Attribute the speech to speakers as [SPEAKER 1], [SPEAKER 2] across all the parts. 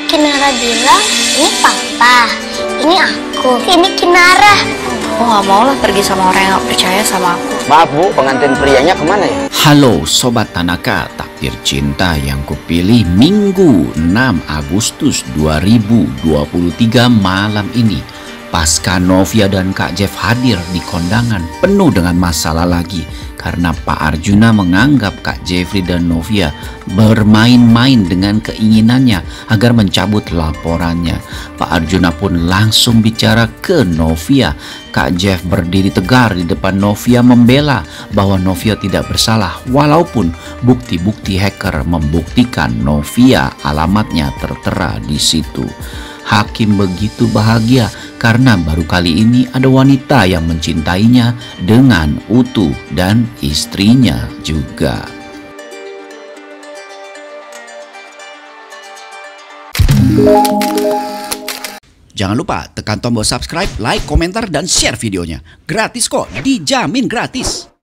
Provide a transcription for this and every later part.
[SPEAKER 1] Kinara bilang, ini papa, ini aku, ini Kinara.
[SPEAKER 2] Aku gak mau lah pergi sama orang yang gak percaya sama aku.
[SPEAKER 3] Maaf Bu, pengantin prianya kemana ya?
[SPEAKER 4] Halo Sobat Tanaka, takdir cinta yang kupilih Minggu 6 Agustus 2023 malam ini. Pasca Novia dan Kak Jeff hadir di kondangan penuh dengan masalah lagi karena Pak Arjuna menganggap Kak Jeffrey dan Novia bermain-main dengan keinginannya agar mencabut laporannya. Pak Arjuna pun langsung bicara ke Novia. Kak Jeff berdiri tegar di depan Novia membela bahwa Novia tidak bersalah walaupun bukti-bukti hacker membuktikan Novia alamatnya tertera di situ. Hakim begitu bahagia karena baru kali ini ada wanita yang mencintainya dengan utuh dan istrinya juga. Jangan lupa tekan tombol subscribe, like, komentar, dan share videonya. Gratis kok, dijamin gratis.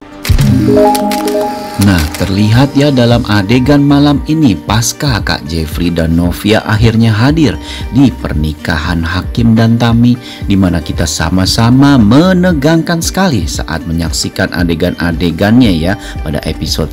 [SPEAKER 4] Nah, terlihat ya dalam adegan malam ini pasca Kak Jeffrey dan Novia akhirnya hadir di pernikahan Hakim dan Tami, di mana kita sama-sama menegangkan sekali saat menyaksikan adegan-adegannya ya pada episode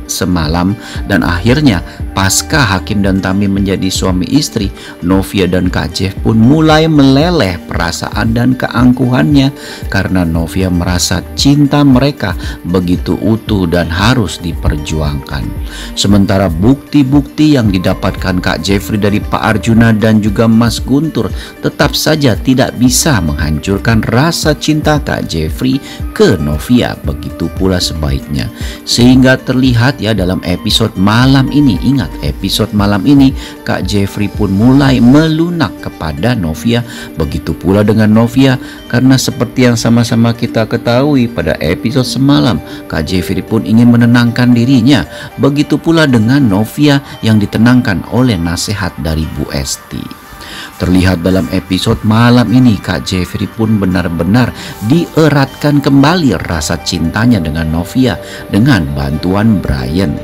[SPEAKER 4] semalam. Dan akhirnya pasca Hakim dan Tami menjadi suami istri, Novia dan Kak Jeff pun mulai meleleh perasaan dan keangkuhannya karena Novia merasa cinta mereka begitu utuh dan harus diperjuangkan. Sementara bukti-bukti yang didapatkan Kak Jeffrey dari Pak Arjuna dan juga Mas Guntur tetap saja tidak bisa menghancurkan rasa cinta Kak Jeffrey ke Novia, begitu pula sebaiknya. Sehingga terlihat ya dalam episode malam ini, ingat episode malam ini Kak Jeffrey pun mulai melunak kepada Novia, begitu pula dengan Novia, karena seperti yang sama-sama kita ketahui pada episode semalam Kak Jeffrey pun ingin menenangkan dirinya, begitu pula dengan Novia yang ditenangkan oleh nasihat dari Bu Esti. Terlihat dalam episode malam ini Kak Jeffrey pun benar-benar dieratkan kembali rasa cintanya dengan Novia dengan bantuan Brian.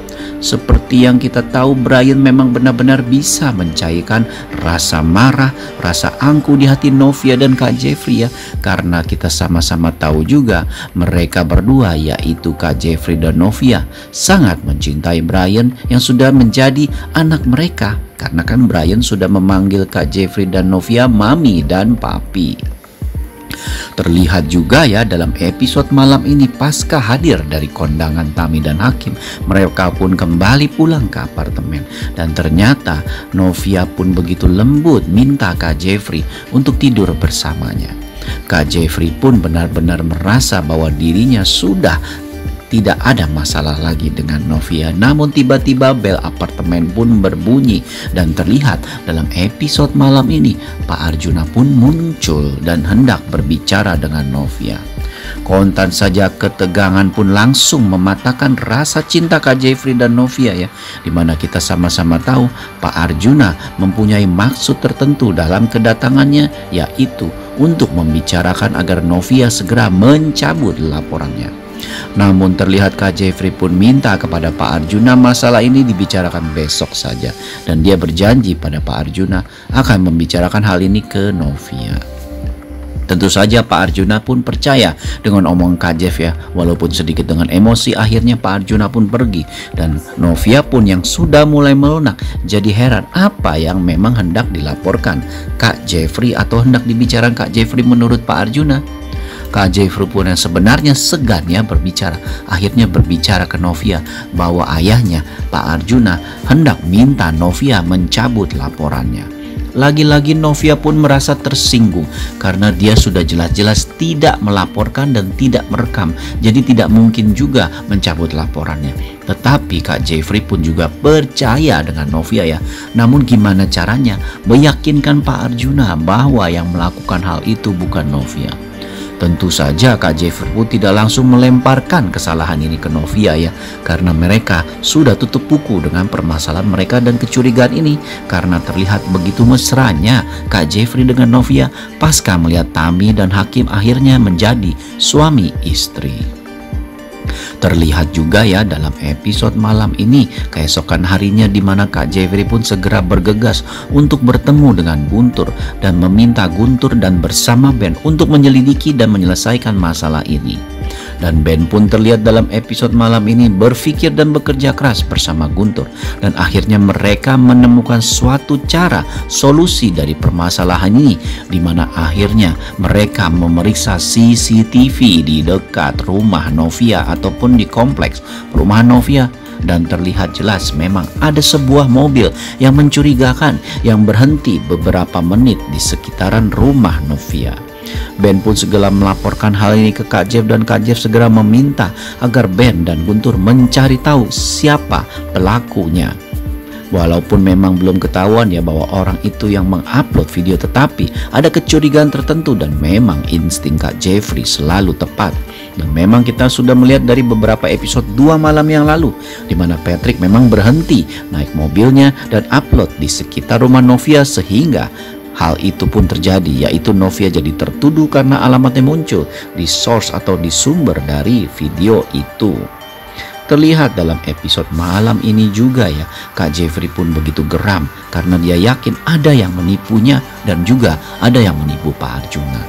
[SPEAKER 4] Seperti yang kita tahu, Brian memang benar-benar bisa mencairkan rasa marah, rasa angkuh di hati Novia dan Kak Jeffrey ya. Karena kita sama-sama tahu juga mereka berdua, yaitu Kak Jeffrey dan Novia, sangat mencintai Brian yang sudah menjadi anak mereka. Karena kan Brian sudah memanggil Kak Jeffrey dan Novia mami dan papi. Terlihat juga ya dalam episode malam ini pasca hadir dari kondangan Tami dan Hakim, mereka pun kembali pulang ke apartemen. Dan ternyata Novia pun begitu lembut minta Kak Jeffrey untuk tidur bersamanya. Kak Jeffrey pun benar-benar merasa bahwa dirinya sudah tidak ada masalah lagi dengan Novia. Namun tiba-tiba bel apartemen pun berbunyi dan terlihat dalam episode malam ini Pak Arjuna pun muncul dan hendak berbicara dengan Novia. Kontan saja ketegangan pun langsung mematahkan rasa cinta Kak Jeffrey dan Novia ya, dimana kita sama-sama tahu Pak Arjuna mempunyai maksud tertentu dalam kedatangannya, yaitu untuk membicarakan agar Novia segera mencabut laporannya. Namun terlihat Kak Jeffrey pun minta kepada Pak Arjuna masalah ini dibicarakan besok saja, dan dia berjanji pada Pak Arjuna akan membicarakan hal ini ke Novia. Tentu saja Pak Arjuna pun percaya dengan omongan Kak Jeff ya, walaupun sedikit dengan emosi. Akhirnya Pak Arjuna pun pergi dan Novia pun yang sudah mulai melunak jadi heran apa yang memang hendak dilaporkan Kak Jeffrey atau hendak dibicarakan Kak Jeffrey menurut Pak Arjuna. Kak Jeffrey pun yang sebenarnya segannya berbicara, akhirnya berbicara ke Novia bahwa ayahnya Pak Arjuna hendak minta Novia mencabut laporannya. Lagi-lagi Novia pun merasa tersinggung karena dia sudah jelas-jelas tidak melaporkan dan tidak merekam, jadi tidak mungkin juga mencabut laporannya. Tetapi Kak Jeffrey pun juga percaya dengan Novia ya. Namun gimana caranya meyakinkan Pak Arjuna bahwa yang melakukan hal itu bukan Novia? Tentu saja Kak Jeffrey pun tidak langsung melemparkan kesalahan ini ke Novia ya, karena mereka sudah tutup buku dengan permasalahan mereka dan kecurigaan ini, karena terlihat begitu mesranya Kak Jeffrey dengan Novia pasca melihat Tami dan Hakim akhirnya menjadi suami istri. Terlihat juga ya dalam episode malam ini, keesokan harinya di mana Kak Jeffrey pun segera bergegas untuk bertemu dengan Guntur dan meminta Guntur dan bersama Ben untuk menyelidiki dan menyelesaikan masalah ini. Dan Ben pun terlihat dalam episode malam ini berpikir dan bekerja keras bersama Guntur. Dan akhirnya mereka menemukan suatu cara solusi dari permasalahan ini, di mana akhirnya mereka memeriksa CCTV di dekat rumah Novia ataupun di kompleks perumahan Novia. Dan terlihat jelas memang ada sebuah mobil yang mencurigakan yang berhenti beberapa menit di sekitaran rumah Novia. Ben pun segera melaporkan hal ini ke Kak Jeff dan Kak Jeff segera meminta agar Ben dan Guntur mencari tahu siapa pelakunya. Walaupun memang belum ketahuan ya bahwa orang itu yang mengupload video, tetapi ada kecurigaan tertentu dan memang insting Kak Jeffrey selalu tepat. Dan memang kita sudah melihat dari beberapa episode 2 malam yang lalu, di mana Patrick memang berhenti naik mobilnya dan upload di sekitar rumah Novia, sehingga hal itu pun terjadi, yaitu Novia jadi tertuduh karena alamatnya muncul di source atau di sumber dari video itu. Terlihat dalam episode malam ini juga ya, Kak Jeffrey pun begitu geram karena dia yakin ada yang menipunya dan juga ada yang menipu Pak Arjuna.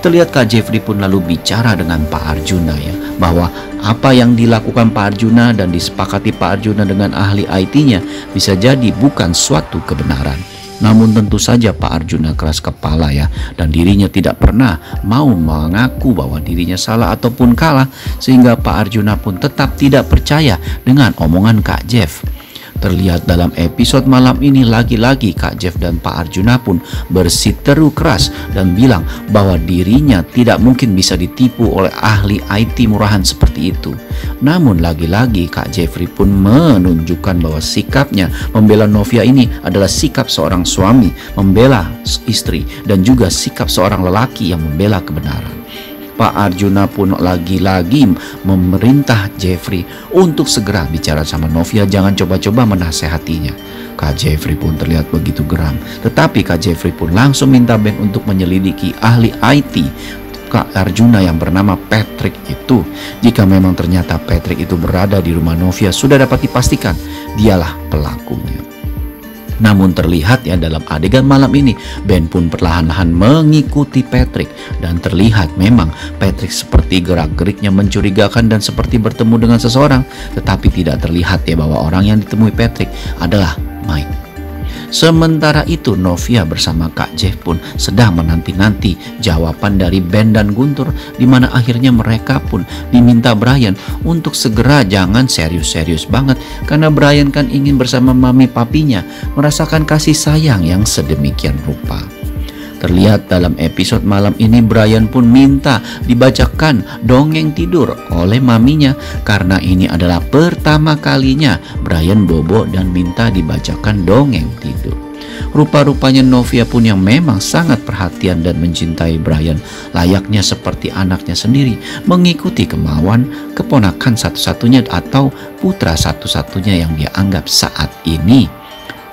[SPEAKER 4] Terlihat Kak Jeffrey pun lalu bicara dengan Pak Arjuna ya, bahwa apa yang dilakukan Pak Arjuna dan disepakati Pak Arjuna dengan ahli IT-nya bisa jadi bukan suatu kebenaran. Namun tentu saja Pak Arjuna keras kepala ya, dan dirinya tidak pernah mau mengaku bahwa dirinya salah ataupun kalah, sehingga Pak Arjuna pun tetap tidak percaya dengan omongan Kak Jeff. Terlihat dalam episode malam ini lagi-lagi Kak Jeff dan Pak Arjuna pun bersiteru keras dan bilang bahwa dirinya tidak mungkin bisa ditipu oleh ahli IT murahan seperti itu. Namun lagi-lagi Kak Jeffrey pun menunjukkan bahwa sikapnya membela Novia ini adalah sikap seorang suami membela istri dan juga sikap seorang lelaki yang membela kebenaran. Pak Arjuna pun lagi-lagi memerintah Jeffrey untuk segera bicara sama Novia, jangan coba-coba menasehatinya. Kak Jeffrey pun terlihat begitu geram, tetapi Kak Jeffrey pun langsung minta Ben untuk menyelidiki ahli IT Kak Arjuna yang bernama Patrick itu. Jika memang ternyata Patrick itu berada di rumah Novia, sudah dapat dipastikan dialah pelakunya. Namun terlihat ya dalam adegan malam ini, Ben pun perlahan-lahan mengikuti Patrick, dan terlihat memang Patrick seperti gerak-geriknya mencurigakan dan seperti bertemu dengan seseorang, tetapi tidak terlihat ya bahwa orang yang ditemui Patrick adalah Mike. Sementara itu Novia bersama Kak Jeff pun sedang menanti-nanti jawaban dari Ben dan Guntur, di mana akhirnya mereka pun diminta Brian untuk segera jangan serius-serius banget, karena Brian kan ingin bersama mami papinya merasakan kasih sayang yang sedemikian rupa. Terlihat dalam episode malam ini Brian pun minta dibacakan dongeng tidur oleh maminya, karena ini adalah pertama kalinya Brian bobo dan minta dibacakan dongeng tidur. Rupa-rupanya Novia pun yang memang sangat perhatian dan mencintai Brian, layaknya seperti anaknya sendiri, mengikuti kemauan keponakan satu-satunya atau putra satu-satunya yang dia anggap saat ini.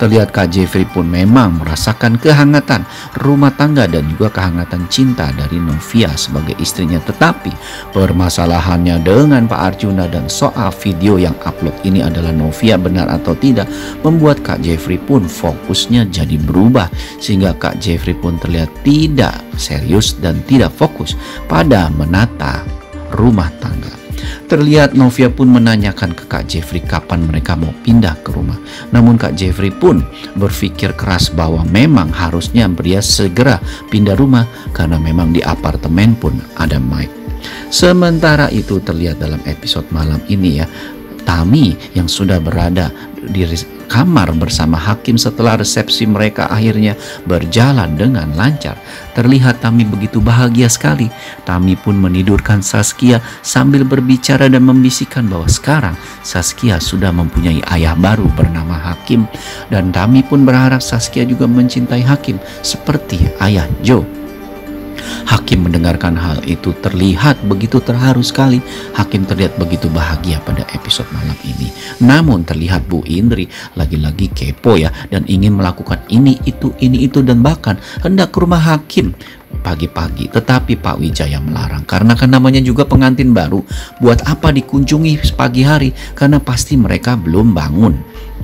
[SPEAKER 4] Terlihat Kak Jeffrey pun memang merasakan kehangatan rumah tangga dan juga kehangatan cinta dari Novia sebagai istrinya. Tetapi permasalahannya dengan Pak Arjuna dan soal video yang upload ini adalah Novia benar atau tidak, membuat Kak Jeffrey pun fokusnya jadi berubah, sehingga Kak Jeffrey pun terlihat tidak serius dan tidak fokus pada menata rumah tangga. Terlihat Novia pun menanyakan ke Kak Jeffrey kapan mereka mau pindah ke rumah. Namun Kak Jeffrey pun berpikir keras bahwa memang harusnya dia segera pindah rumah, karena memang di apartemen pun ada Mike. Sementara itu terlihat dalam episode malam ini ya, Tami yang sudah berada di kamar bersama Hakim setelah resepsi mereka akhirnya berjalan dengan lancar. Terlihat Tami begitu bahagia sekali. Tami pun menidurkan Saskia sambil berbicara dan membisikkan bahwa sekarang Saskia sudah mempunyai ayah baru bernama Hakim, dan Tami pun berharap Saskia juga mencintai Hakim seperti ayah Joe. Hakim mendengarkan hal itu terlihat begitu terharu sekali. Hakim terlihat begitu bahagia pada episode malam ini. Namun terlihat Bu Indri lagi-lagi kepo ya, dan ingin melakukan ini itu dan bahkan hendak ke rumah Hakim pagi-pagi. Tetapi Pak Wijaya melarang, karena kan namanya juga pengantin baru. Buat apa dikunjungi pagi hari? Karena pasti mereka belum bangun.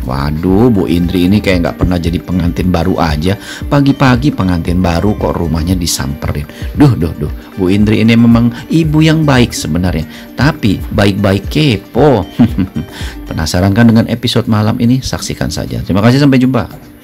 [SPEAKER 4] Waduh, Bu Indri ini kayak nggak pernah jadi pengantin baru aja. Pagi-pagi pengantin baru kok rumahnya disamperin. Duh. Bu Indri ini memang ibu yang baik sebenarnya, tapi baik-baik kepo. Penasaran kan dengan episode malam ini? Saksikan saja. Terima kasih, sampai jumpa.